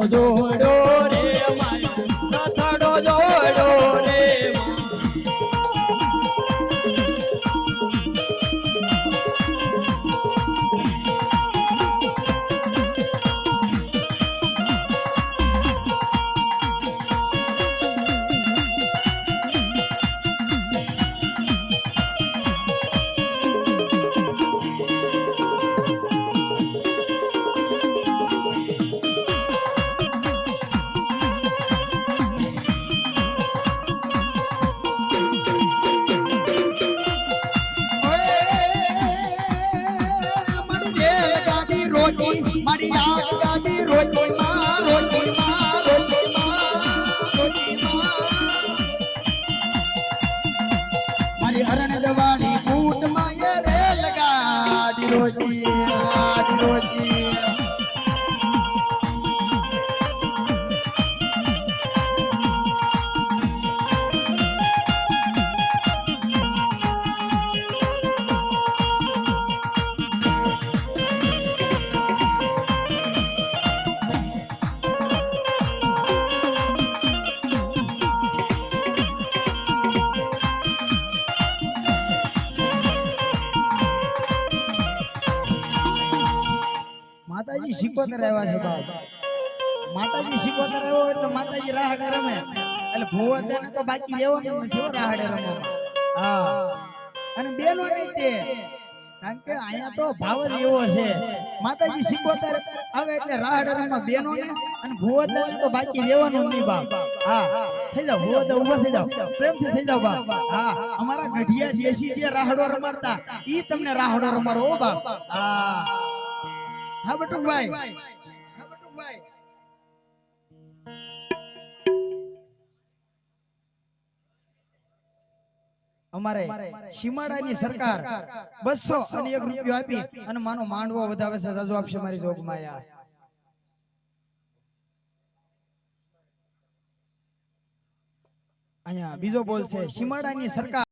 જોડો રે માયો રથડો જોડો રે મારી આગ ગાડી રોજી માં રોજી માં રોજી માં રોજી માં મારી હરણ જવાળી કૂટ માં એ રેલ ગાડી રોજી રોજી માતાજી શીખોતર આવ્યા છે બાપ માતાજી શીખોતર આવ્યો એટલે માતાજી રાહડે રમે એટલે ભુવન તો બાકી લેવાનું નથી રાહડે રમે હા અને બેનો નહીં તે કારણ કે અહીંયા તો ભાવ જ એવો છે માતાજી શીખોતર આવે એટલે રાહડે રમે બેનો ને અને ભુવન તો બાકી લેવાનું નહીં બાપ હા થઈ જાવ ભુવન ઊભા થઈ જાવ પ્રેમથી થઈ જાવ બાપ હા અમારા ગઢિયા દેશી જે રાહડો રમાડતા ઈ તમને રાહડો રમાડો ઓ બાપ હા હા બટુકભાઈ અમારે સીમાડાની સરકાર 201 રૂપિયો આપી અને માનો માંડવો વધાવે છે જાજો આપશે મારી જોગમાં યાર અહીંયા બીજો બોલ છે સીમાડાની સરકાર